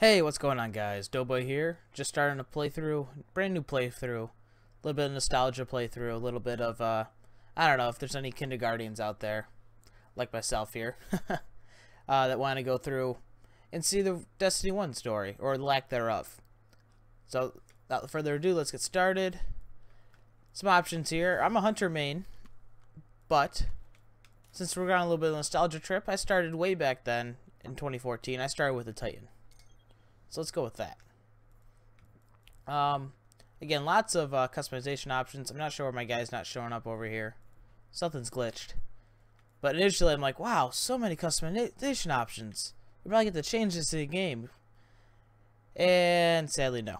Hey, what's going on, guys? Doughboy here. Just starting a playthrough, brand new playthrough. A little bit of nostalgia playthrough, a little bit of, I don't know if there's any kindergartens out there, like myself here, that want to go through and see the Destiny 1 story, or the lack thereof. So, without further ado, let's get started. Some options here. I'm a hunter main, but since we're on a little bit of a nostalgia trip, I started way back then, in 2014, I started with a Titan. So let's go with that. Again, lots of customization options. I'm not sure why my guy's not showing up over here. Something's glitched. But initially, I'm like, wow, so many customization options. You probably get to change this in the game. And sadly, no.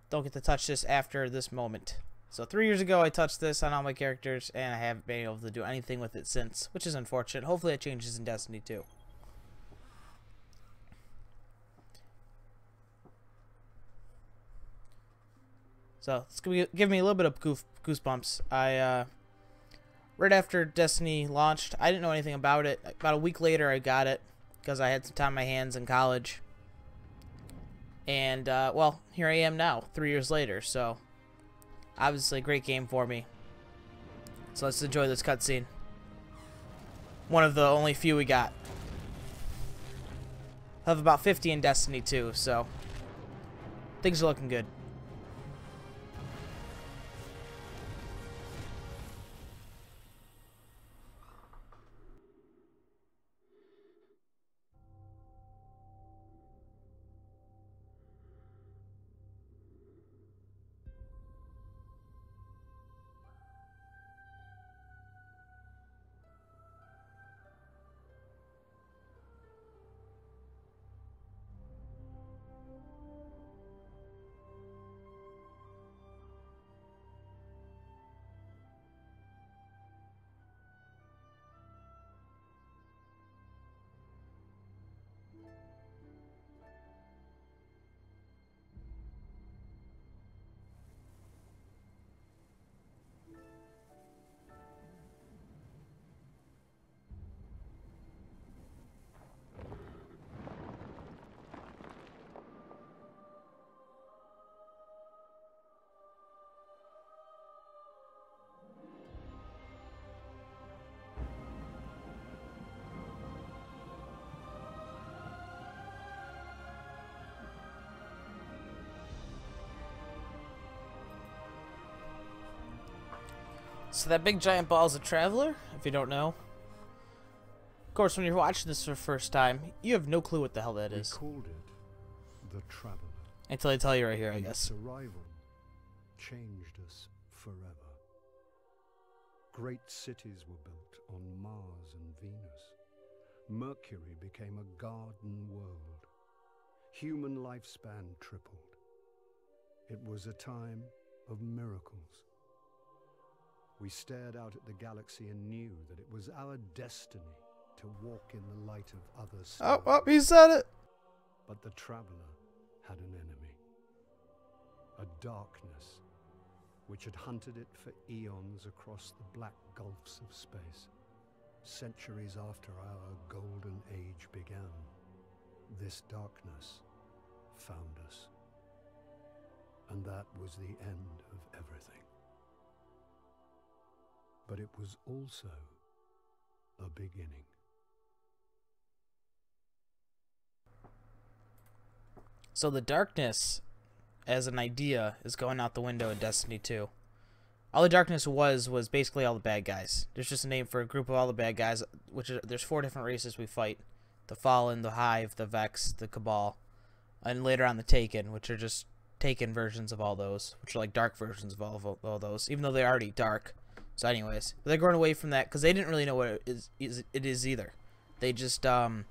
Don't get to touch this after this moment. So 3 years ago, I touched this on all my characters, and I haven't been able to do anything with it since, which is unfortunate. Hopefully, it changes in Destiny 2. So it's gonna give me a little bit of goosebumps. Right after Destiny launched, I didn't know anything about it. About a week later, I got it because I had some time on my hands in college. And well, here I am now, 3 years later. So obviously, a great game for me. So let's enjoy this cutscene. One of the only few we got. I have about 50 in Destiny 2, so things are looking good. So that big giant ball is a traveler, if you don't know. Of course, when you're watching this for the first time, you have no clue what the hell that is. We called it the Traveler. Until I tell you right here, I guess. Its arrival changed us forever. Great cities were built on Mars and Venus. Mercury became a garden world. Human lifespan tripled. It was a time of miracles. We stared out at the galaxy and knew that it was our destiny to walk in the light of other stars. Oh, he said it! But the Traveler had an enemy. A darkness which had hunted it for eons across the black gulfs of space. Centuries after our golden age began, this darkness found us. And that was the end of everything. But it was also a beginning. So the darkness, as an idea, is going out the window in Destiny 2. All the darkness was basically all the bad guys. There's just a name for a group of all the bad guys, there's 4 different races we fight. The Fallen, the Hive, the Vex, the Cabal, and later on the Taken, which are just Taken versions of all those, which are like dark versions of all those, even though they're already dark. So anyways, they're going away from that because they didn't really know what it is either. They just they want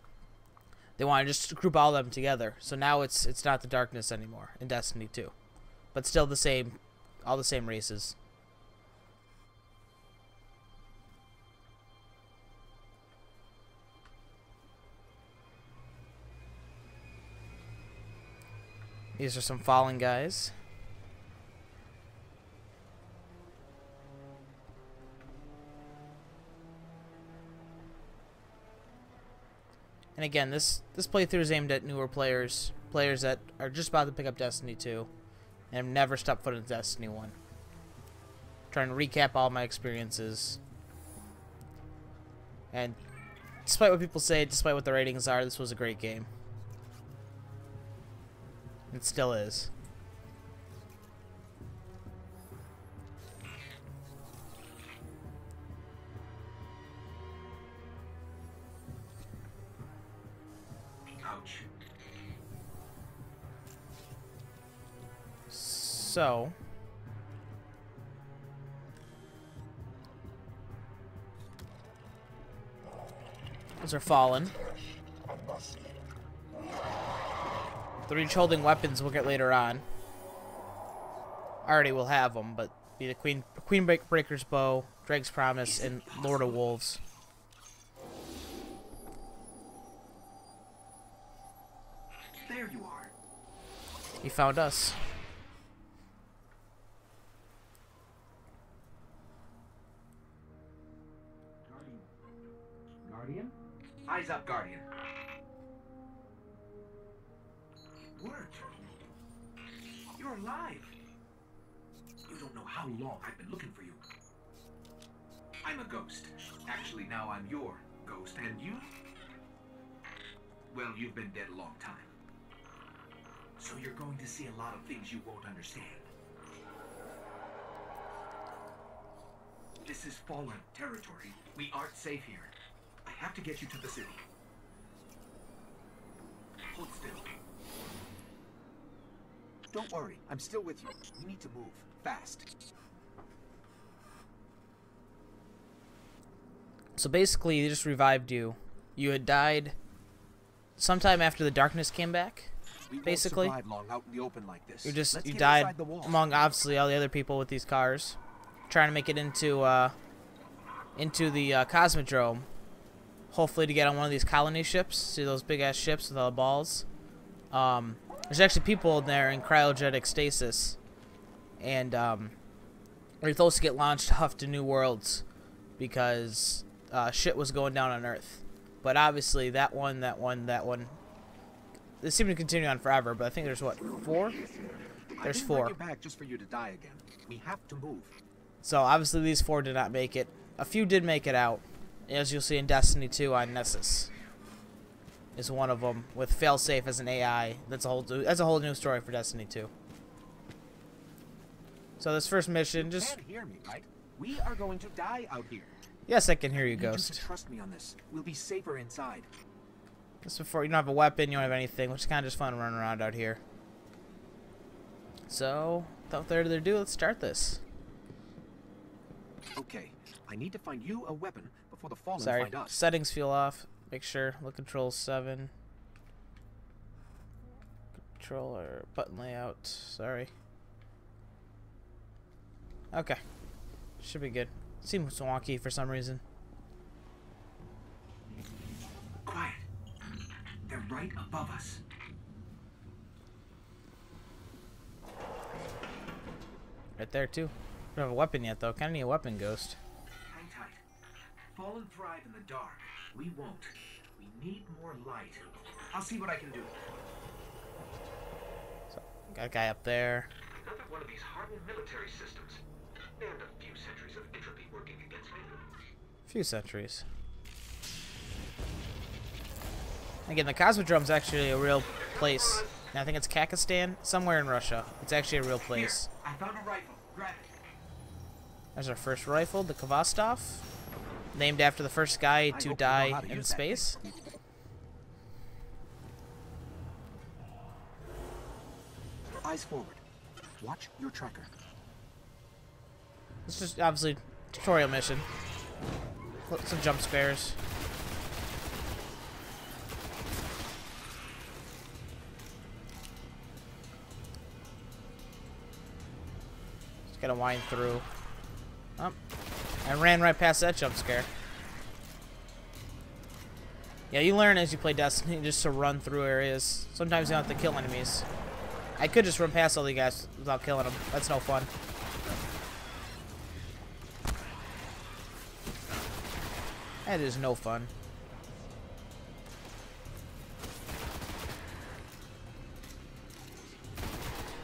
to just group all of them together. So now it's not the darkness anymore in Destiny 2, but still the same, all the same races. These are some fallen guys. And again, this playthrough is aimed at newer players that are just about to pick up Destiny 2 and have never stepped foot in Destiny 1. Trying to recap all my experiences. And despite what people say, despite what the ratings are, this was a great game. It still is. Ouch. So, those are fallen. The reach holding weapons we'll get later on. Already we'll have them, but be the Queen Breaker's Bow, Drake's Promise, and Lord of Wolves. There you are. He found us. Guardian? Eyes up, Guardian. It worked. You're alive. You don't know how long I've been looking for you. I'm a ghost. Actually, now I'm your ghost. And you? Well, you've been dead a long time. So you're going to see a lot of things you won't understand. This is fallen territory. We aren't safe here. I have to get you to the city. Hold still. Don't worry, I'm still with you. We need to move fast. So basically, they just revived you. You had died sometime after the darkness came back. Basically, won't survive long out in the open like this. you died among obviously all the other people with these cars, trying to make it into the Cosmodrome. Hopefully to get on one of these colony ships. See those big ass ships with all the balls. There's actually people in there in cryogenic stasis, and they're supposed to get launched off to new worlds because shit was going down on Earth. But obviously that one. They seem to continue on forever. But I think there's what, 4? There's 4. I didn't bring you back just for you to die again. We have to move. So obviously these 4 did not make it. A few did make it out, as you'll see in Destiny 2 on Nessus. Is one of them with failsafe as an AI. That's a whole new story for Destiny 2. So this first mission, You can't hear me, right? We are going to die out here. Yes, I can hear you, I need Ghost. You to trust me on this. We'll be safer inside. This before you don't have a weapon, you don't have anything, which is kind of just fun to run around out here. So, without further ado, let's start this. Okay, I need to find you a weapon before the Fallen Sorry, find us. settings feel off. Make sure look control 7. Controller button layout. Sorry. Okay, should be good. Seems wonky for some reason. Quiet. They're right above us. Right there too. Don't have a weapon yet though. Kinda need a weapon, Ghost. Hang tight. Fallen thrive in the dark. We won't. We need more light. I'll see what I can do. So, got a guy up there. Another one of these hardened military systems. And a few centuries of entropy working against me. Few centuries. Again, the Cosmodrome's actually a real place. And I think it's Kakistan, somewhere in Russia. It's actually a real place. Here, I found a rifle. Grab it. There's our first rifle, the Kvostov, named after the first guy to die in space. Eyes forward. Watch your tracker. This is obviously tutorial mission. Some jump scares. Just gotta wind through. Oh, I ran right past that jump scare. Yeah, you learn as you play Destiny just to run through areas. Sometimes you don't have to kill enemies. I could just run past all the guys without killing them. That's no fun. That is no fun.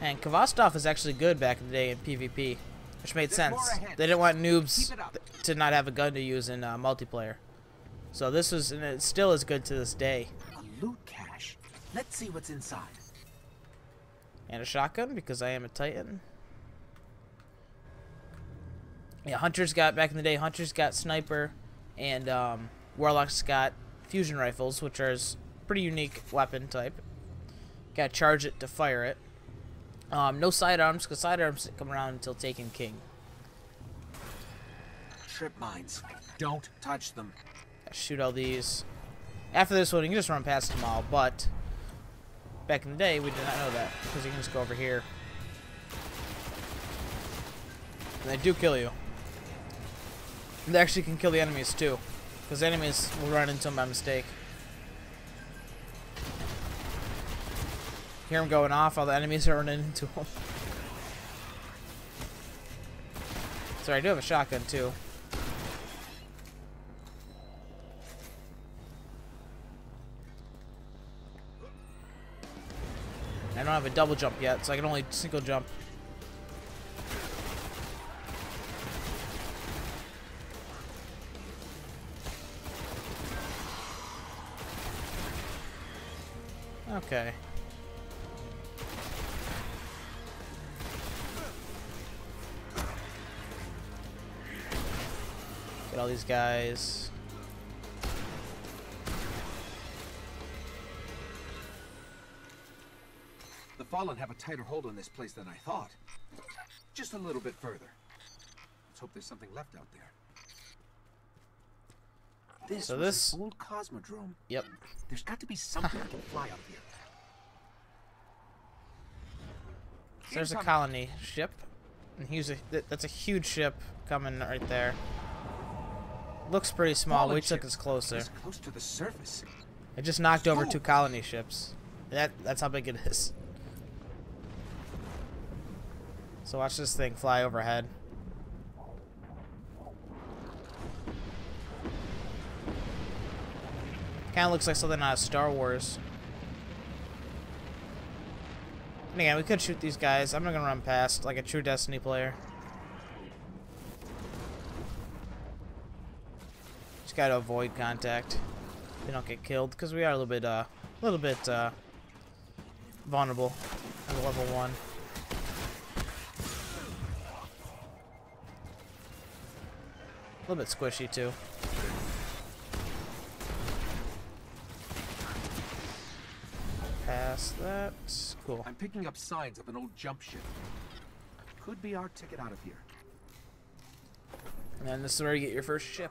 And Kvostov is actually good back in the day in PvP, which made sense. They didn't want noobs to not have a gun to use in multiplayer. So this was, and it still is good to this day. A loot cache. Let's see what's inside. And a shotgun, because I am a Titan. Yeah, Hunters got, back in the day, Hunters got sniper, and Warlocks got fusion rifles, which are a pretty unique weapon type. Gotta charge it to fire it. No sidearms, because sidearms come around until Taken King. Trip mines. Don't touch them. Gotta shoot all these. After this one, you can just run past them all, but back in the day, we did not know that, because you can just go over here. And they do kill you. And they actually can kill the enemies, too, because enemies will run into them by mistake. Hear them going off, all the enemies are running into them. Sorry, I do have a shotgun, too. I don't have a double jump yet, so I can only single jump. Okay. Get all these guys. The Fallen have a tighter hold on this place than I thought. Just a little bit further. Let's hope there's something left out there. This was an old Cosmodrome. Yep. There's got to be something that can fly out here. So there's a colony ship. And that's a huge ship coming right there. Looks pretty small. Wait till it gets closer. It's close to the surface. It just knocked over 2 colony ships. That's how big it is. So watch this thing fly overhead. Kind of looks like something out of Star Wars. And again, we could shoot these guys. I'm not gonna run past like a true Destiny player. Just gotta avoid contact. They don't get killed because we are a little bit vulnerable at level 1. A little bit squishy too. Past that. Cool. I'm picking up signs of an old jump ship. Could be our ticket out of here. And then this is where you get your first ship.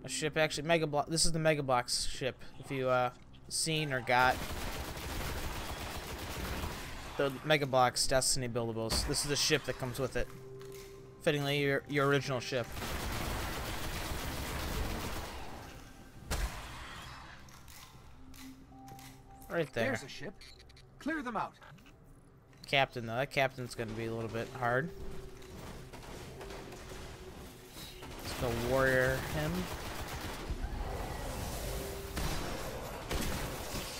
A ship, actually, Mega Block. This is the Mega Bloks ship. If you seen or got the Mega Bloks Destiny buildables, this is the ship that comes with it. Fittingly, your original ship. Right there. There's a ship. Clear them out. Captain, though. That captain's going to be a little bit hard. Let's go warrior him.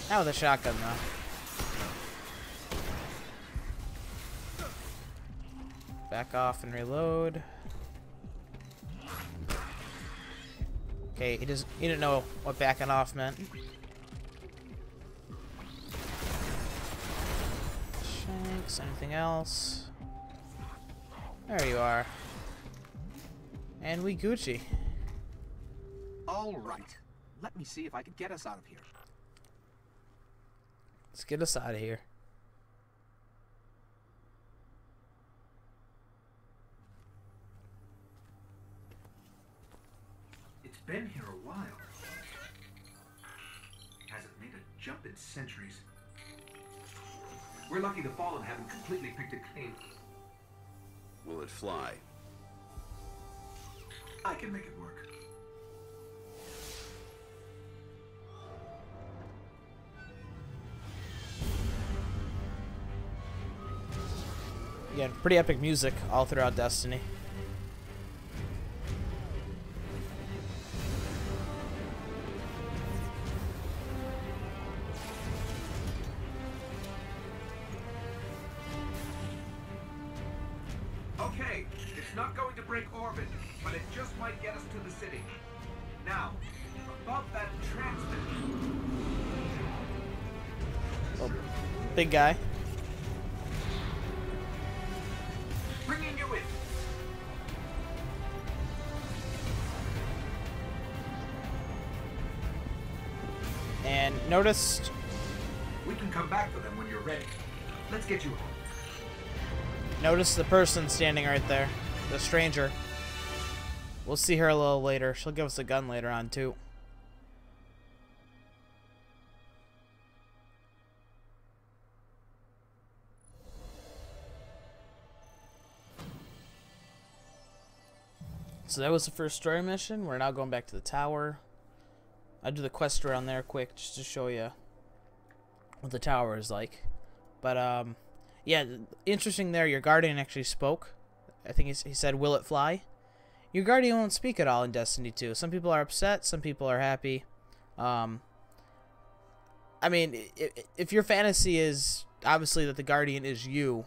Now with a shotgun, though. Back off and reload. Okay, he didn't know what backing off meant. Shanks, anything else? There you are. And we Gucci. All right. Let me see if I can get us out of here. Let's get us out of here. It's been here a while. Hasn't made a jump in centuries. We're lucky the Fallen haven't completely picked it clean. Will it fly? I can make it work. Again, pretty epic music all throughout Destiny. It's not going to break orbit, but it just might get us to the city. Now, above that transmitter. Oh, big guy. Bringing you in. And noticed. We can come back for them when you're ready. Let's get you home. Notice the person standing right there. The stranger. We'll see her a little later. She'll give us a gun later on, too. So that was the first story mission. We're now going back to the tower. I'll do the quest around there quick just to show you what the tower is like. But, yeah, interesting there, your guardian actually spoke. I think he said, "Will it fly?" Your guardian won't speak at all in Destiny 2. Some people are upset, some people are happy. I mean, if your fantasy is obviously that the guardian is you,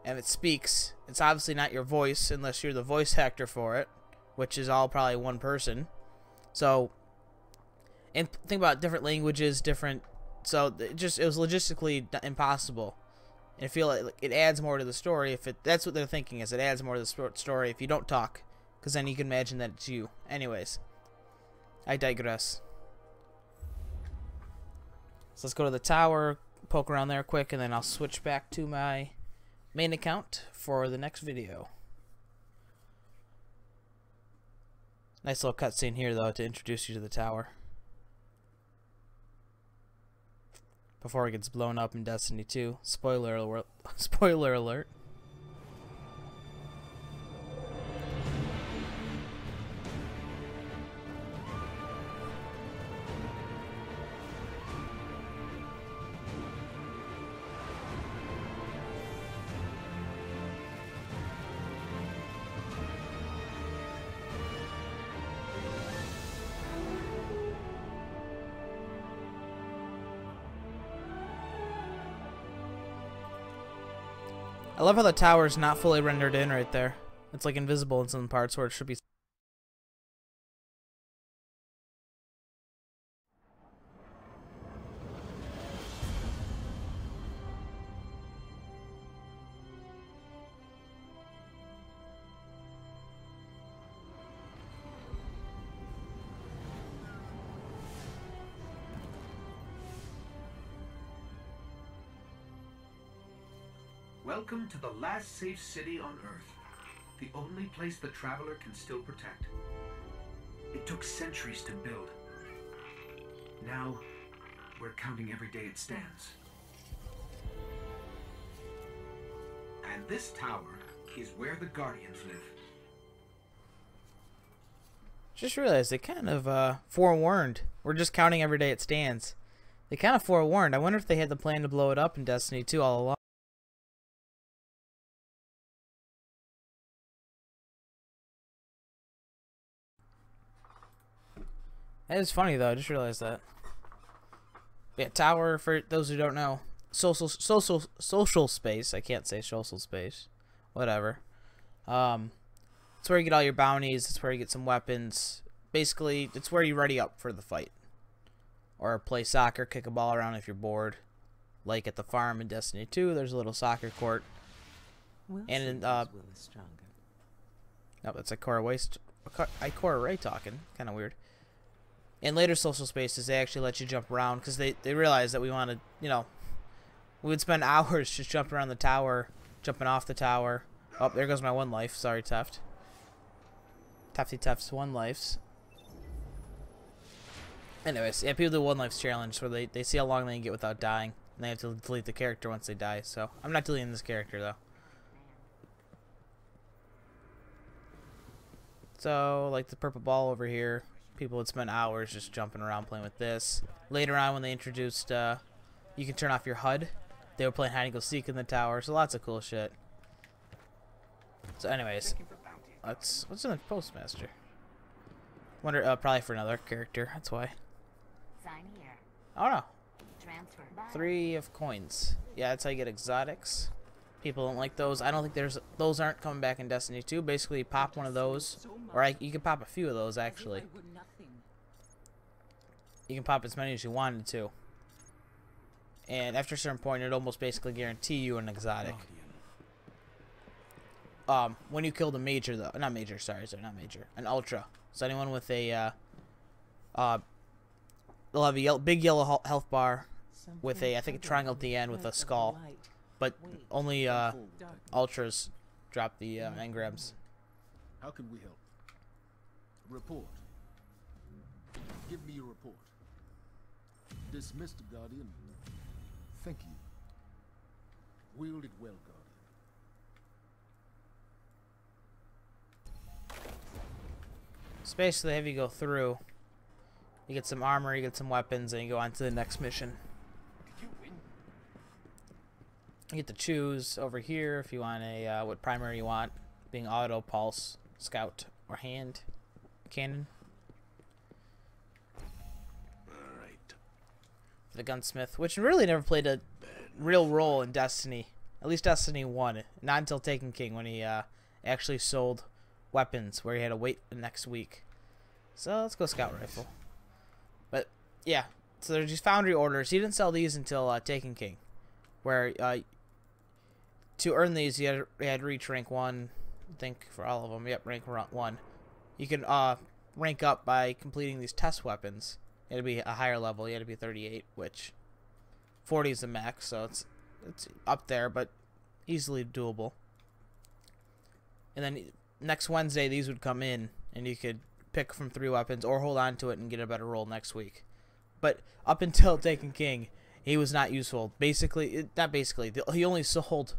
and it speaks, it's obviously not your voice unless you're the voice actor for it, which is all probably one person. So, and think about different languages, different. So it was logistically impossible. And I feel like it adds more to the story if that's what they're thinking is it adds more to the story if you don't talk, because then you can imagine that it's you. Anyways, I digress. So let's go to the tower, poke around there quick, and then I'll switch back to my main account for the next video. Nice little cutscene here though to introduce you to the tower. Before it gets blown up in Destiny 2. Spoiler alert. Spoiler alert. I love how the tower is not fully rendered in right there. It's like invisible in some parts where it should be. Welcome to the last safe city on Earth. The only place the Traveler can still protect. It took centuries to build. Now, we're counting every day it stands. And this tower is where the Guardians live. Just realized they kind of forewarned. We're just counting every day it stands. They kind of forewarned. I wonder if they had the plan to blow it up in Destiny 2 all along. That is funny though. I just realized that. Yeah, tower, for those who don't know, social space. I can't say social space. Whatever. It's where you get all your bounties. It's where you get some weapons. Basically, it's where you ready up for the fight. Or play soccer, kick a ball around if you're bored. Like at the farm in Destiny 2, there's a little soccer court. And in no, that's Ikora Ray talking. Kind of weird. In later social spaces, they actually let you jump around because they realize that we want to, you know, we would spend hours just jumping around the tower, jumping off the tower. Oh, there goes my one life. Sorry, Teft. Teft's one lives. Anyways, yeah, people do one life challenge where they see how long they can get without dying, and they have to delete the character once they die. So I'm not deleting this character though. So like the purple ball over here. People would spend hours just jumping around playing with this. Later on, when they introduced, you can turn off your HUD. They were playing hide and go seek in the tower, so lots of cool shit. So, anyways, what's in the postmaster? Wonder, probably for another character. That's why. Sign here. Oh no. Transfer. 3 of coins. Yeah, that's how you get exotics. People don't like those. I don't think those aren't coming back in Destiny 2. Basically, pop one of those, or you can pop a few of those actually. You can pop as many as you wanted to. And after a certain point, it almost basically guarantee you an exotic. When you kill the major, though, not major, sorry, not major, an ultra. So anyone with a, they'll have a big yellow health bar with a, I think, a triangle at the end with a skull. But only ultras drop the engrams. How can we help? Report. Give me your report. Dismiss the Guardian. Thank you. Wield it well, Guardian. So basically, have you go through, you get some armor, you get some weapons, and you go on to the next mission. You get to choose over here if you want a what primary you want, being auto, pulse, scout, or hand cannon. Alright. The gunsmith, which really never played a real role in Destiny, at least Destiny 1, not until Taken King, when he actually sold weapons where he had to wait the next week. So let's go scout rifle. But yeah, so there's these foundry orders. He didn't sell these until Taken King, where to earn these you had to reach rank 1, I think, for all of them. Yep, rank 1. You can rank up by completing these test weapons. You had to be a higher level. You had to be 38, which 40 is the max, so it's up there, but easily doable. And then next Wednesday, these would come in, and you could pick from 3 weapons or hold on to it and get a better roll next week. But up until Taken King, he was not useful. Basically, not basically. He only sold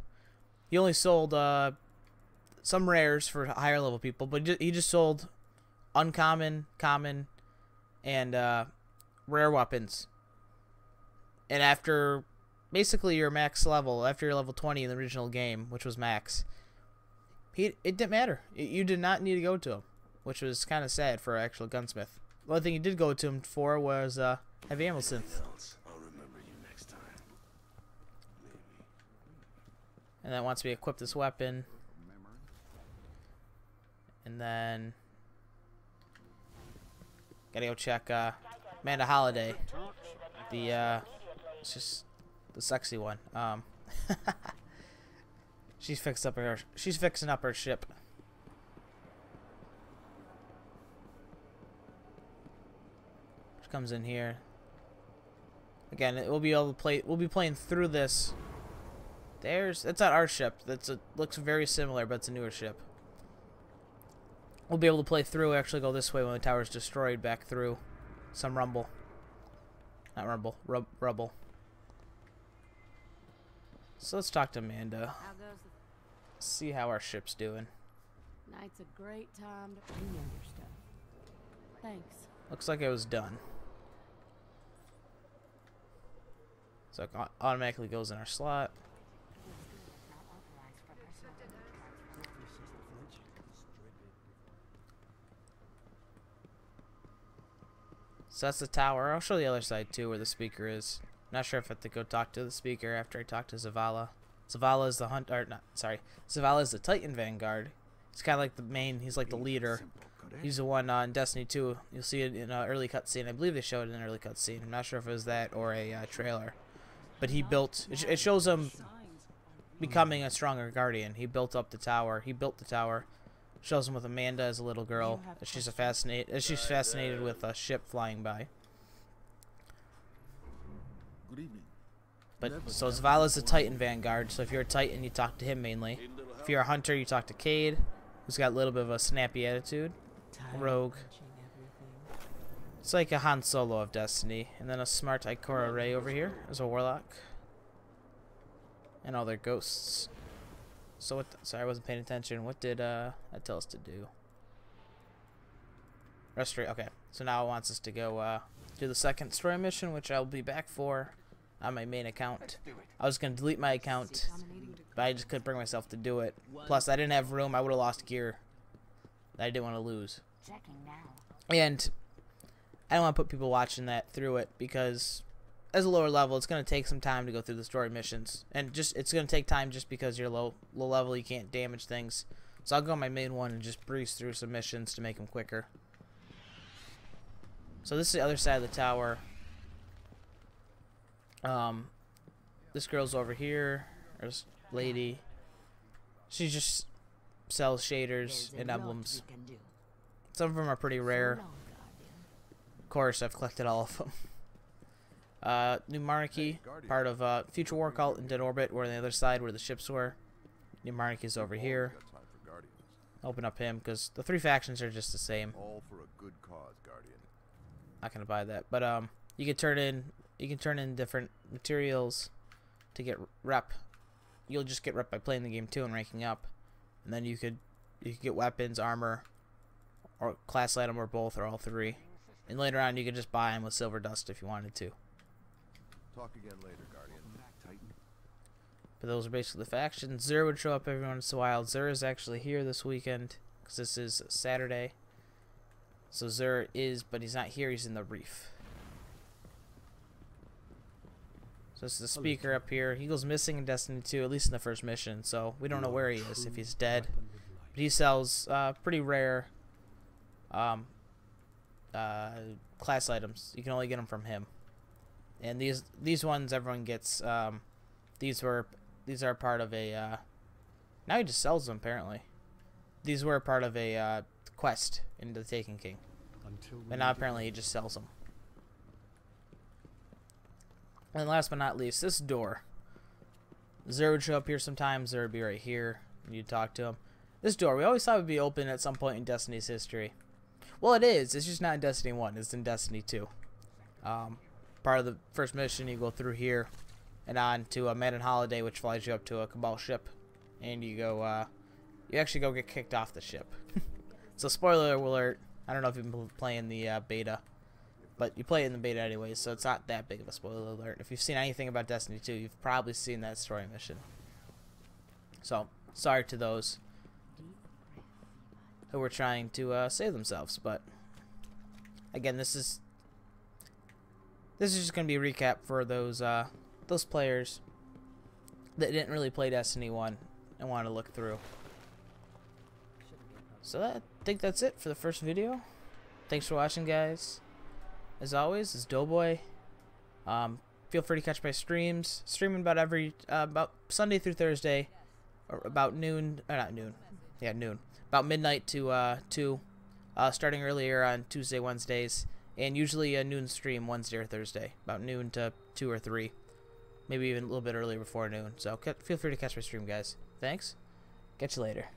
some rares for higher level people, but he just sold uncommon, common, and rare weapons. And after basically your max level, after your level 20 in the original game, which was max, it didn't matter. You did not need to go to him, which was kind of sad for an actual gunsmith. The only thing you did go to him for was heavy ammo synth. I'll remember you next time. Maybe. And then once we equip this weapon, and then gotta go check Amanda Holiday, the it's just the sexy one. She's fixing up her ship. She comes in here. Again, we'll be able to play. We'll be playing through this. That's not our ship. Looks very similar, but it's a newer ship. We'll be able to play through. Actually, go this way when the tower's destroyed. Back through some rumble. Not rumble. Rubble. So let's talk to Amanda. How goes See how our ship's doing. Night's a great time to you know your stuff. Thanks. Looks like it was done. So it automatically goes in our slot. So that's the tower. I'll show the other side too, where the speaker is. Not sure if I have to go talk to the speaker after I talk to Zavala. Zavala is the Zavala is the Titan Vanguard. He's kind of like the main. He's like the leader. He's the one in Destiny 2. You'll see it in an early cutscene. I believe they showed it in an early cutscene. I'm not sure if it was that or a trailer. But he built. It shows him becoming a stronger guardian. He built up the tower. He built the tower. Shows him with Amanda as a little girl. She's fascinated with a ship flying by. Good evening. But so Zavala's the Titan Vanguard. So if you're a Titan, you talk to him mainly. If you're a hunter, you talk to Cade, who's got a little bit of a snappy attitude. Rogue. It's like a Han Solo of Destiny. And then a smart Ikora Rey over here as a warlock. And all their ghosts. So what? Sorry, I wasn't paying attention. What did that tell us to do? Restore. Okay. So now it wants us to go do the second story mission, which I'll be back for on my main account. I was gonna delete my account, but I just couldn't bring myself to do it. Plus, I didn't have room. I would have lost gear that I didn't want to lose. And I don't want to put people watching that through it because as a lower level, it's going to take some time to go through the story missions. And just it's going to take time just because you're low level, you can't damage things. So I'll go on my main one and just breeze through some missions to make them quicker. So this is the other side of the tower. This girl's over here. There's lady. She just sells shaders and emblems. Some of them are pretty rare. Of course, I've collected all of them. New Monarchy, part of Future War Cult and Dead Orbit. We're on the other side where the ships were. New Monarchy's over here. Open up him because the 3 factions are just the same. All for a good cause, Guardian. Not gonna buy that, but you can turn in different materials to get rep. You'll just get rep by playing the game too and ranking up, and then you could get weapons, armor, or class item, or both, or all 3. And later on, you could just buy them with silver dust if you wanted to. Talk again later, Guardian. But those are basically the factions. Xur would show up every once in a while. Xur is actually here this weekend because this is Saturday. So Xur is, but he's not here. He's in the reef. So this is the speaker up here. He goes missing in Destiny 2, at least in the first mission. So we don't know where he is, if he's dead. But he sells pretty rare class items. You can only get them from him. And these ones everyone gets. These are part of a. Now he just sells them apparently. These were part of a quest into the Taken King, but now apparently he just sells them. And last but not least, this door. Xur would show up here sometimes. Xur would be right here, and you'd talk to him. This door, we always thought would be open at some point in Destiny's history. Well, it is. It's just not in Destiny 1. It's in Destiny 2. Part of the first mission, you go through here and on to a Man in Holiday, which flies you up to a Cabal ship, and you go. You actually go get kicked off the ship. So spoiler alert. I don't know if you've been playing the beta, but you play it in the beta anyway, so it's not that big of a spoiler alert. If you've seen anything about Destiny 2, you've probably seen that story mission. So sorry to those who were trying to save themselves, but again, this is just going to be a recap for those players that didn't really play Destiny 1 and want to look through. So I think that's it for the first video. Thanks for watching, guys. As always, it's Doughboy. Feel free to catch my streams. Streaming about Sunday through Thursday, or about noon, or not noon, yeah, noon. About midnight to 2. Starting earlier on Tuesday, Wednesdays, and usually a noon stream Wednesday or Thursday, about noon to 2 or 3, maybe even a little bit earlier before noon. So feel free to catch my stream, guys. Thanks. Catch you later.